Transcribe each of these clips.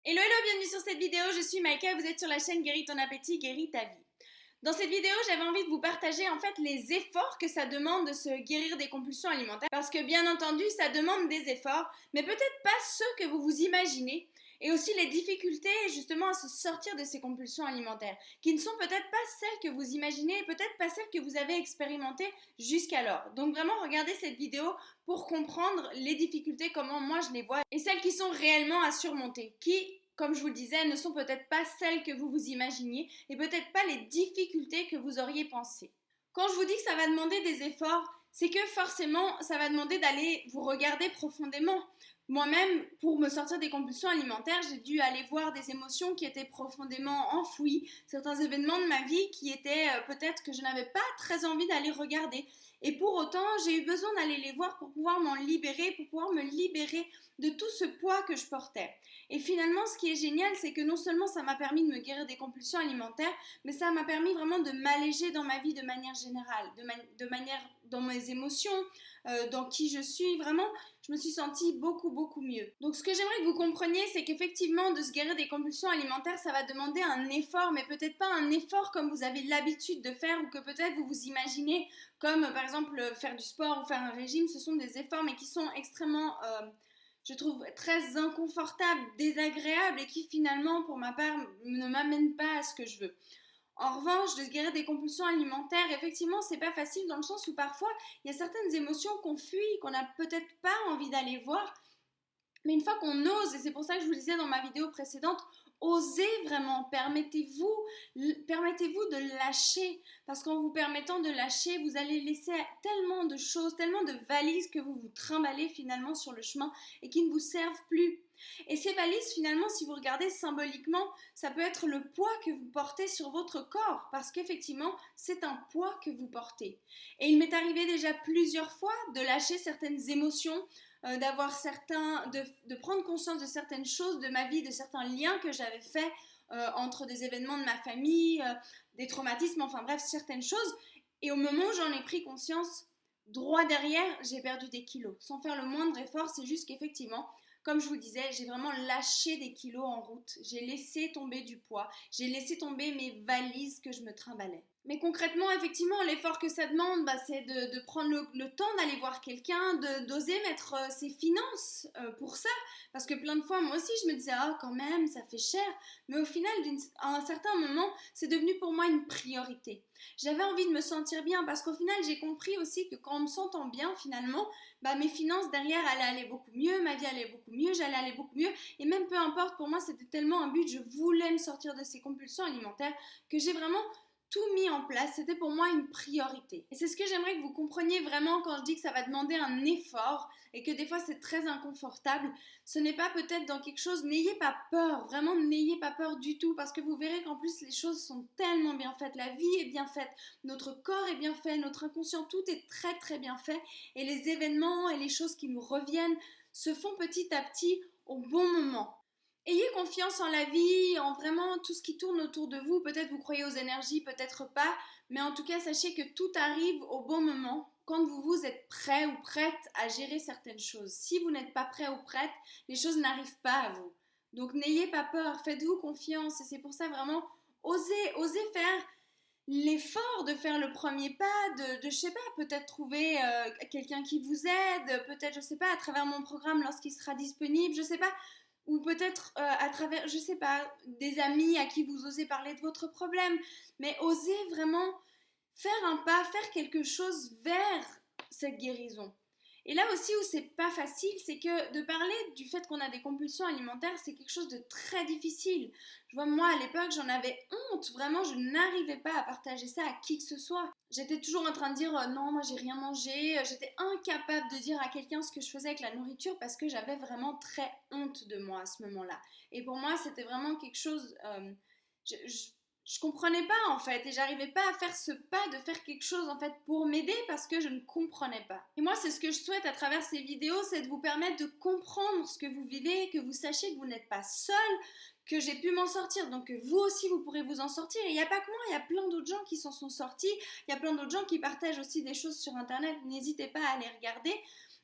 Hello, hello, bienvenue sur cette vidéo, je suis Maïka et vous êtes sur la chaîne Guéris ton appétit, guéris ta vie. Dans cette vidéo, j'avais envie de vous partager en fait les efforts que ça demande de se guérir des compulsions alimentaires. Parce que bien entendu, ça demande des efforts, mais peut-être pas ceux que vous vous imaginez. Et aussi les difficultés justement à se sortir de ces compulsions alimentaires, qui ne sont peut-être pas celles que vous imaginez et peut-être pas celles que vous avez expérimentées jusqu'alors. Donc vraiment, regardez cette vidéo pour comprendre les difficultés, comment moi je les vois, et celles qui sont réellement à surmonter, qui, comme je vous le disais, ne sont peut-être pas celles que vous vous imaginiez et peut-être pas les difficultés que vous auriez pensées. Quand je vous dis que ça va demander des efforts, c'est que forcément, ça va demander d'aller vous regarder profondément. Moi-même, pour me sortir des compulsions alimentaires, j'ai dû aller voir des émotions qui étaient profondément enfouies, certains événements de ma vie qui étaient peut-être que je n'avais pas très envie d'aller regarder. Et pour autant, j'ai eu besoin d'aller les voir pour pouvoir m'en libérer, pour pouvoir me libérer de tout ce poids que je portais. Et finalement, ce qui est génial, c'est que non seulement ça m'a permis de me guérir des compulsions alimentaires, mais ça m'a permis vraiment de m'alléger dans ma vie de manière générale, de manière dans mes émotions, dans qui je suis. Vraiment, je me suis sentie beaucoup mieux. Donc ce que j'aimerais que vous compreniez, c'est qu'effectivement, de se guérir des compulsions alimentaires, ça va demander un effort, mais peut-être pas un effort comme vous avez l'habitude de faire ou que peut-être vous vous imaginez comme par exemple faire du sport ou faire un régime. Ce sont des efforts, mais qui sont extrêmement... je trouve très inconfortables, désagréables et qui finalement, pour ma part, ne m'amènent pas à ce que je veux. En revanche, de se guérir des compulsions alimentaires, effectivement, c'est pas facile dans le sens où parfois il y a certaines émotions qu'on fuit, qu'on n'a peut-être pas envie d'aller voir, mais une fois qu'on ose, et c'est pour ça que je vous le disais dans ma vidéo précédente, osez vraiment, permettez-vous de lâcher, parce qu'en vous permettant de lâcher, vous allez laisser tellement de choses, tellement de valises que vous vous trimballez finalement sur le chemin et qui ne vous servent plus. Et ces valises, finalement, si vous regardez symboliquement, ça peut être le poids que vous portez sur votre corps, parce qu'effectivement, c'est un poids que vous portez. Et il m'est arrivé déjà plusieurs fois de lâcher certaines émotions, de prendre conscience de certaines choses de ma vie, de certains liens que j'avais faits entre des événements de ma famille, des traumatismes, enfin bref, certaines choses. Et au moment où j'en ai pris conscience, droit derrière, j'ai perdu des kilos. Sans faire le moindre effort, c'est juste qu'effectivement, comme je vous disais, j'ai vraiment lâché des kilos en route. J'ai laissé tomber du poids. J'ai laissé tomber mes valises que je me trimballais. Mais concrètement, effectivement, l'effort que ça demande, c'est de prendre le temps d'aller voir quelqu'un, d'oser mettre ses finances pour ça. Parce que plein de fois, moi aussi, je me disais, ah, quand même, ça fait cher. Mais au final, à un certain moment, c'est devenu pour moi une priorité. J'avais envie de me sentir bien parce qu'au final, j'ai compris aussi que quand on me sentant bien, finalement, mes finances derrière allaient aller beaucoup mieux, ma vie allait beaucoup mieux, j'allais aller beaucoup mieux. Et même peu importe, pour moi, c'était tellement un but, je voulais me sortir de ces compulsions alimentaires que j'ai vraiment tout mis en place, c'était pour moi une priorité. Et c'est ce que j'aimerais que vous compreniez vraiment quand je dis que ça va demander un effort et que des fois c'est très inconfortable. Ce n'est pas peut-être dans quelque chose, n'ayez pas peur, vraiment n'ayez pas peur du tout parce que vous verrez qu'en plus les choses sont tellement bien faites, la vie est bien faite, notre corps est bien fait, notre inconscient, tout est très bien fait et les événements et les choses qui nous reviennent se font petit à petit au bon moment. Ayez confiance en la vie, en vraiment tout ce qui tourne autour de vous. Peut-être vous croyez aux énergies, peut-être pas, mais en tout cas, sachez que tout arrive au bon moment quand vous êtes prêt ou prête à gérer certaines choses. Si vous n'êtes pas prêt ou prête, les choses n'arrivent pas à vous. Donc n'ayez pas peur, faites-vous confiance et c'est pour ça vraiment osez faire l'effort de faire le premier pas, je sais pas, peut-être trouver quelqu'un qui vous aide, peut-être, je sais pas, à travers mon programme lorsqu'il sera disponible, je sais pas, ou peut-être à travers, je sais pas, des amis à qui vous osez parler de votre problème, mais osez vraiment faire un pas, faire quelque chose vers cette guérison. Et là aussi où c'est pas facile, c'est que de parler du fait qu'on a des compulsions alimentaires, c'est quelque chose de très difficile. Je vois, moi à l'époque, j'en avais honte, vraiment, je n'arrivais pas à partager ça à qui que ce soit. J'étais toujours en train de dire non, moi j'ai rien mangé, j'étais incapable de dire à quelqu'un ce que je faisais avec la nourriture parce que j'avais vraiment très honte de moi à ce moment-là. Et pour moi, c'était vraiment quelque chose. Je comprenais pas en fait et j'arrivais pas à faire ce pas de faire quelque chose en fait pour m'aider parce que je ne comprenais pas. Et moi c'est ce que je souhaite à travers ces vidéos, c'est de vous permettre de comprendre ce que vous vivez, que vous sachiez que vous n'êtes pas seul, que j'ai pu m'en sortir, donc que vous aussi vous pourrez vous en sortir. Et il n'y a pas que moi, il y a plein d'autres gens qui s'en sont sortis, il y a plein d'autres gens qui partagent aussi des choses sur internet, n'hésitez pas à les regarder.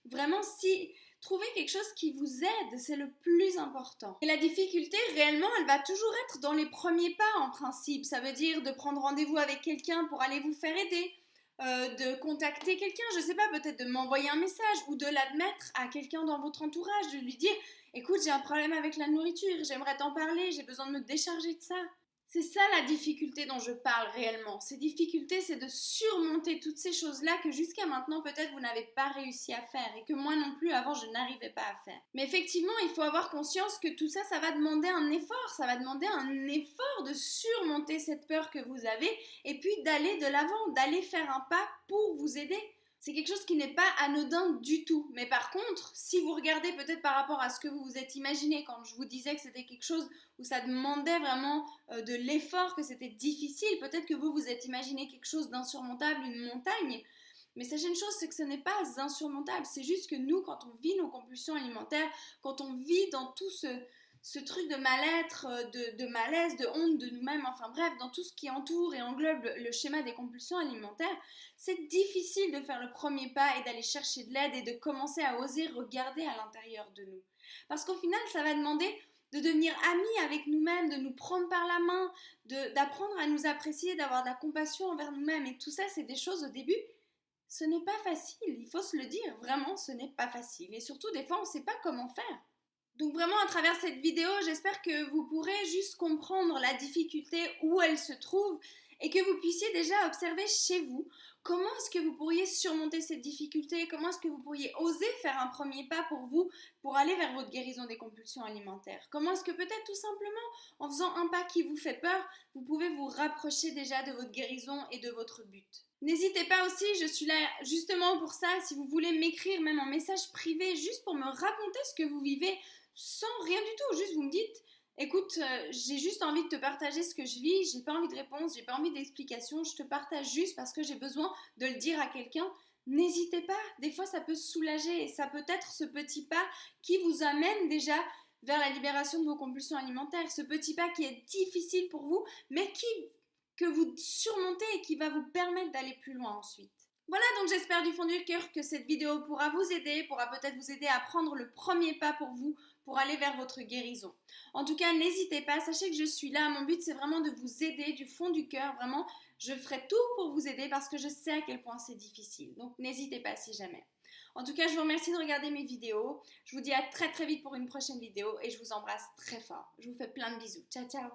Vraiment, si Trouvez quelque chose qui vous aide, c'est le plus important. Et la difficulté, réellement, elle va toujours être dans les premiers pas en principe. Ça veut dire de prendre rendez-vous avec quelqu'un pour aller vous faire aider, de contacter quelqu'un, je sais pas, peut-être de m'envoyer un message ou de l'admettre à quelqu'un dans votre entourage, de lui dire écoute, j'ai un problème avec la nourriture, j'aimerais t'en parler, j'ai besoin de me décharger de ça. C'est ça la difficulté dont je parle réellement. Ces difficultés, c'est de surmonter toutes ces choses-là que jusqu'à maintenant, peut-être, vous n'avez pas réussi à faire et que moi non plus, avant, je n'arrivais pas à faire. Mais effectivement, il faut avoir conscience que tout ça, ça va demander un effort. Ça va demander un effort de surmonter cette peur que vous avez et puis d'aller de l'avant, d'aller faire un pas pour vous aider. C'est quelque chose qui n'est pas anodin du tout. Mais par contre, si vous regardez peut-être par rapport à ce que vous vous êtes imaginé quand je vous disais que c'était quelque chose où ça demandait vraiment de l'effort, que c'était difficile, peut-être que vous vous êtes imaginé quelque chose d'insurmontable, une montagne. Mais sachez une chose, c'est que ce n'est pas insurmontable. C'est juste que nous, quand on vit nos compulsions alimentaires, quand on vit dans tout ce truc de mal-être, de malaise, de honte de nous-mêmes, enfin bref, dans tout ce qui entoure et englobe le schéma des compulsions alimentaires, c'est difficile de faire le premier pas et d'aller chercher de l'aide et de commencer à oser regarder à l'intérieur de nous. Parce qu'au final, ça va demander de devenir amis avec nous-mêmes, de nous prendre par la main, d'apprendre à nous apprécier, d'avoir de la compassion envers nous-mêmes. Et tout ça, c'est des choses au début, ce n'est pas facile, il faut se le dire, vraiment, ce n'est pas facile. Et surtout, des fois, on ne sait pas comment faire. Donc vraiment, à travers cette vidéo, j'espère que vous pourrez juste comprendre la difficulté où elle se trouve et que vous puissiez déjà observer chez vous comment est-ce que vous pourriez surmonter cette difficulté, comment est-ce que vous pourriez oser faire un premier pas pour vous, pour aller vers votre guérison des compulsions alimentaires. Comment est-ce que peut-être tout simplement, en faisant un pas qui vous fait peur, vous pouvez vous rapprocher déjà de votre guérison et de votre but. N'hésitez pas aussi, je suis là justement pour ça, si vous voulez m'écrire même en message privé, juste pour me raconter ce que vous vivez, sans rien du tout, juste vous me dites écoute, j'ai juste envie de te partager ce que je vis, j'ai pas envie de réponse, j'ai pas envie d'explication, je te partage juste parce que j'ai besoin de le dire à quelqu'un. N'hésitez pas, des fois ça peut soulager et ça peut être ce petit pas qui vous amène déjà vers la libération de vos compulsions alimentaires, ce petit pas qui est difficile pour vous, mais que vous surmontez et qui va vous permettre d'aller plus loin ensuite. Voilà, donc j'espère du fond du cœur que cette vidéo pourra vous aider, pourra peut-être vous aider à prendre le premier pas pour vous, pour aller vers votre guérison. En tout cas, n'hésitez pas, sachez que je suis là, mon but c'est vraiment de vous aider du fond du cœur, vraiment, je ferai tout pour vous aider parce que je sais à quel point c'est difficile, donc n'hésitez pas si jamais. En tout cas, je vous remercie de regarder mes vidéos, je vous dis à très très vite pour une prochaine vidéo et je vous embrasse très fort. Je vous fais plein de bisous, ciao ciao.